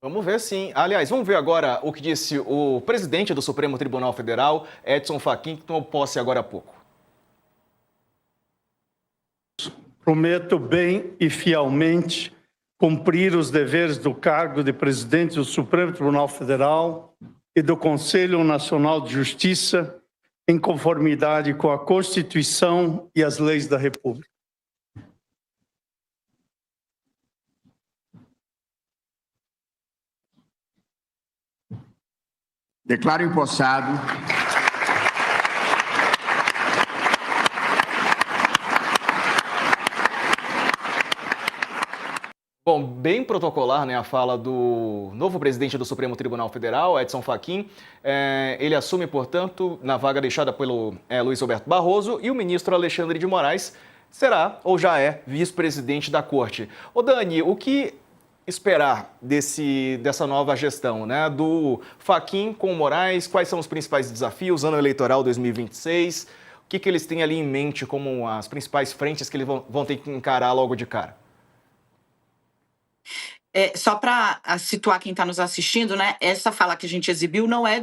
Vamos ver sim. Aliás, vamos ver agora o que disse o presidente do Supremo Tribunal Federal, Edson Fachin, que tomou posse agora há pouco. Prometo bem e fielmente cumprir os deveres do cargo de presidente do Supremo Tribunal Federal e do Conselho Nacional de Justiça, em conformidade com a Constituição e as leis da República. Declaro empossado Bom, bem protocolar, né, a fala do novo presidente do Supremo Tribunal Federal, Edson Fachin. Ele assume, portanto, na vaga deixada pelo Luiz Roberto Barroso, e o ministro Alexandre de Moraes será, ou já é, vice-presidente da Corte. Ô Dani, o que esperar dessa nova gestão, né, do Fachin com o Moraes? Quais são os principais desafios, ano eleitoral 2026? O que eles têm ali em mente como as principais frentes que eles vão ter que encarar logo de cara? Só para situar quem está nos assistindo, né? Essa fala que a gente exibiu não é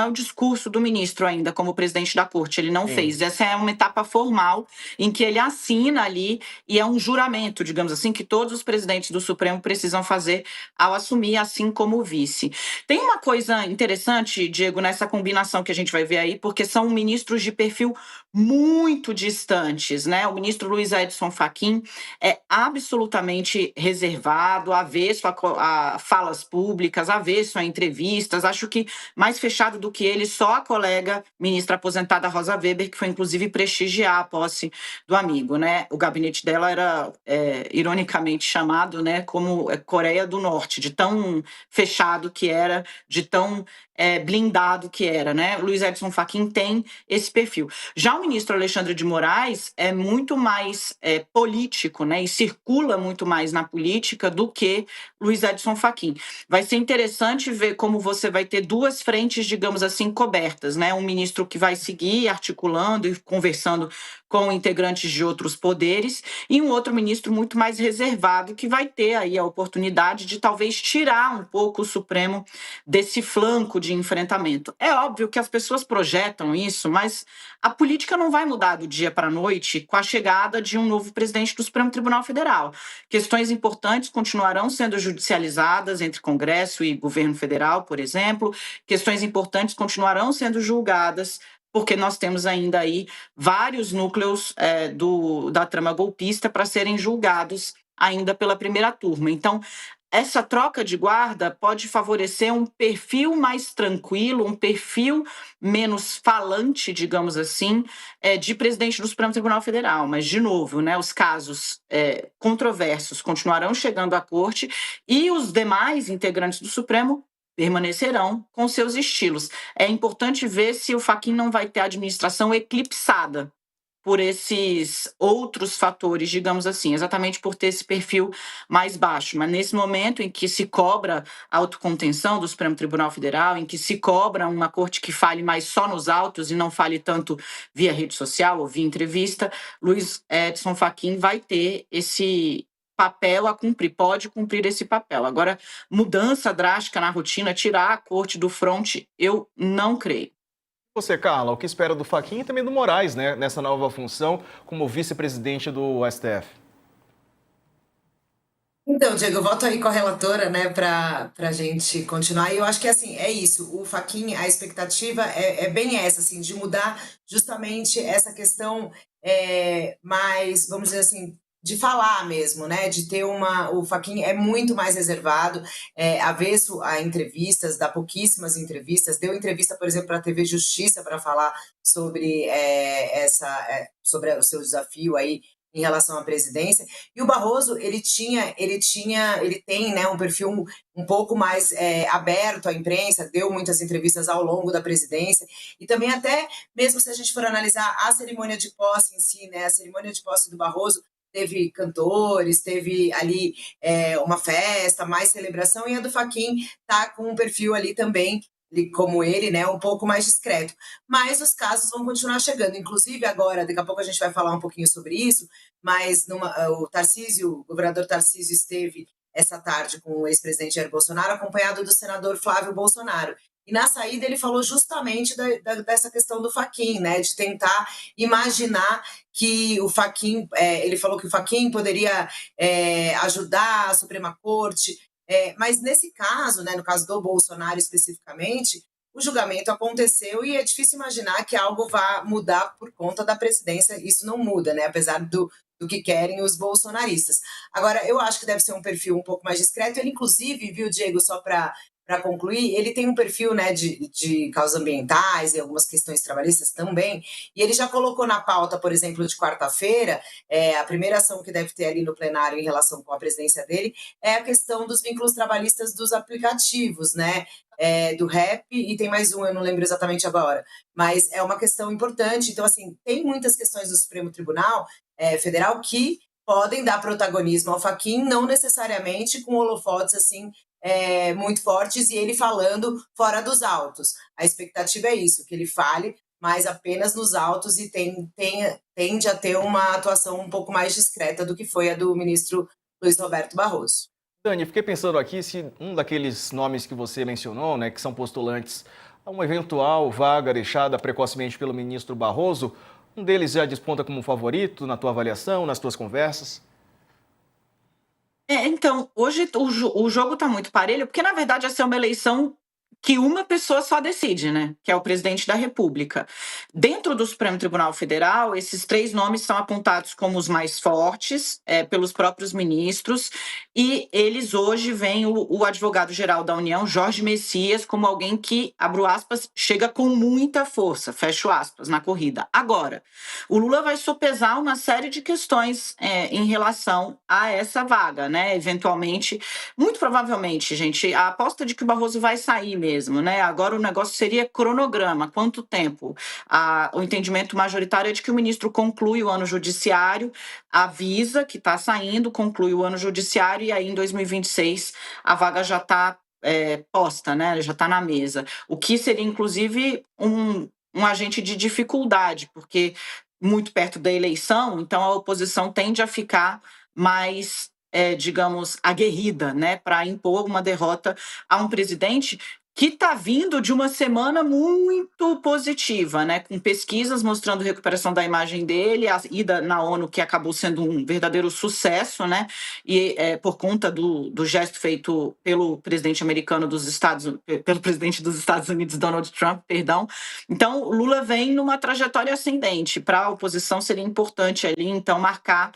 o discurso do ministro ainda, como presidente da corte. Ele não fez. Essa é uma etapa formal em que ele assina ali, e é um juramento, digamos assim, que todos os presidentes do Supremo precisam fazer ao assumir, assim como o vice. Tem uma coisa interessante, Diego, nessa combinação que a gente vai ver aí, porque são ministros de perfil muito distantes, né? O ministro Luiz Edson Fachin é absolutamente reservado, avesso a falas públicas, avesso a entrevistas. Acho que mais fechado do que ele, só a colega ministra aposentada Rosa Weber, que foi inclusive prestigiar a posse do amigo, né? O gabinete dela era ironicamente chamado, né, como Coreia do Norte, de tão fechado que era, de tão blindado que era, né? Luiz Edson Fachin tem esse perfil. Já o ministro Alexandre de Moraes é muito mais político, né? E circula muito mais na política do que Luiz Edson Fachin. Vai ser interessante ver como você vai ter duas frentes, digamos assim, cobertas, né? Um ministro que vai seguir articulando e conversando com integrantes de outros poderes, e um outro ministro muito mais reservado, que vai ter aí a oportunidade de talvez tirar um pouco o Supremo desse flanco de enfrentamento. É óbvio que as pessoas projetam isso, mas a política não vai mudar do dia para a noite com a chegada de um novo presidente do Supremo Tribunal Federal. Questões importantes continuarão sendo judicializadas entre Congresso e governo federal, por exemplo. Questões importantes continuarão sendo julgadas, porque nós temos ainda aí vários núcleos da trama golpista para serem julgados ainda pela primeira turma. Então, essa troca de guarda pode favorecer um perfil mais tranquilo, um perfil menos falante, digamos assim, de presidente do Supremo Tribunal Federal. Mas, de novo, né, os casos controversos continuarão chegando à corte, e os demais integrantes do Supremo permanecerão com seus estilos. É importante ver se o Fachin não vai ter a administração eclipsada por esses outros fatores, digamos assim, exatamente por ter esse perfil mais baixo. Mas nesse momento em que se cobra a autocontenção do Supremo Tribunal Federal, em que se cobra uma corte que fale mais só nos autos e não fale tanto via rede social ou via entrevista, Luiz Edson Fachin vai ter esse papel a cumprir, pode cumprir esse papel. Agora, mudança drástica na rotina, tirar a corte do fronte, eu não creio. Você, Carla, o que espera do Fachin e também do Moraes, né, nessa nova função como vice-presidente do STF? Então, Diego, eu volto aí com a relatora, né, para a gente continuar. E eu acho que, assim, é isso. O Fachin, a expectativa é bem essa, assim, de mudar justamente essa questão mais, vamos dizer assim, de falar mesmo, né, de ter o Fachin é muito mais reservado, avesso a entrevistas, dá pouquíssimas entrevistas. Deu entrevista, por exemplo, para a TV Justiça para falar sobre sobre o seu desafio aí em relação à presidência. E o Barroso, ele tem, né, um perfil um pouco mais aberto à imprensa, deu muitas entrevistas ao longo da presidência, e também até, mesmo se a gente for analisar a cerimônia de posse em si, né, a cerimônia de posse do Barroso, teve cantores, teve ali uma festa, mais celebração, e a do Fachin tá com um perfil ali também, como ele, né, um pouco mais discreto. Mas os casos vão continuar chegando. Inclusive agora, daqui a pouco a gente vai falar um pouquinho sobre isso, mas o governador Tarcísio esteve essa tarde com o ex-presidente Jair Bolsonaro, acompanhado do senador Flávio Bolsonaro. E na saída ele falou justamente dessa questão do Fachin, né, de tentar imaginar que o Fachin, ele falou que o Fachin poderia ajudar a Suprema Corte, mas nesse caso, né, no caso do Bolsonaro especificamente, o julgamento aconteceu e é difícil imaginar que algo vá mudar por conta da presidência. Isso não muda, né, apesar do que querem os bolsonaristas. Agora, eu acho que deve ser um perfil um pouco mais discreto. Ele, inclusive, viu, Diego, só para concluir, ele tem um perfil, né, de causas ambientais e algumas questões trabalhistas também, e ele já colocou na pauta, por exemplo, de quarta-feira, a primeira ação que deve ter ali no plenário em relação com a presidência dele é a questão dos vínculos trabalhistas dos aplicativos, né, do Rap, e tem mais um, eu não lembro exatamente agora, mas é uma questão importante. Então, assim, tem muitas questões do Supremo Tribunal Federal que podem dar protagonismo ao Fachin, não necessariamente com holofotes, assim, muito fortes, e ele falando fora dos autos. A expectativa é isso, que ele fale, mas apenas nos autos, e tende a ter uma atuação um pouco mais discreta do que foi a do ministro Luiz Roberto Barroso. Dani, fiquei pensando aqui se um daqueles nomes que você mencionou, né, que são postulantes a uma eventual vaga deixada precocemente pelo ministro Barroso, um deles já desponta como favorito na tua avaliação, nas tuas conversas? Então, hoje o jogo está muito parelho, porque na verdade essa é uma eleição que uma pessoa só decide, né? Que é o presidente da República. Dentro do Supremo Tribunal Federal, esses 3 nomes são apontados como os mais fortes pelos próprios ministros, e eles hoje veem o advogado-geral da União, Jorge Messias, como alguém que, abro aspas, chega com muita força, fecho aspas, na corrida. Agora, o Lula vai sopesar uma série de questões em relação a essa vaga, né? Eventualmente, muito provavelmente, gente, a aposta de que o Barroso vai sair mesmo, né? Agora o negócio seria cronograma, quanto tempo? O entendimento majoritário é de que o ministro conclui o ano judiciário, avisa que está saindo, conclui o ano judiciário, e aí em 2026 a vaga já está posta, né? Já está na mesa. O que seria, inclusive, um agente de dificuldade, porque muito perto da eleição, então a oposição tende a ficar mais, digamos, aguerrida, né, para impor uma derrota a um presidente que está vindo de uma semana muito positiva, né, com pesquisas mostrando recuperação da imagem dele, a ida na ONU que acabou sendo um verdadeiro sucesso, né, e por conta do gesto feito pelo presidente dos Estados Unidos, Donald Trump, perdão. Então, Lula vem numa trajetória ascendente. Para a oposição seria importante ali, então, marcar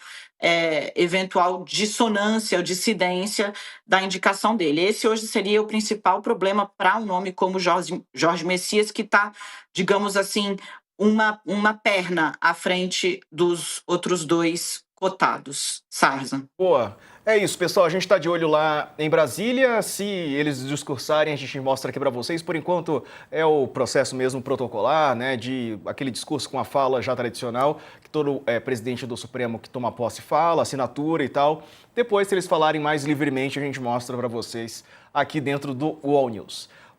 eventual dissonância ou dissidência da indicação dele. Esse hoje seria o principal problema para um nome como Jorge Messias, que está, digamos assim, uma perna à frente dos outros 2 cotados. Sarza. Boa. É isso, pessoal. A gente está de olho lá em Brasília. Se eles discursarem, a gente mostra aqui para vocês. Por enquanto, é o processo mesmo protocolar, né, de aquele discurso com a fala já tradicional, que todo presidente do Supremo que toma posse fala, assinatura e tal. Depois, se eles falarem mais livremente, a gente mostra para vocês aqui dentro do UOL News.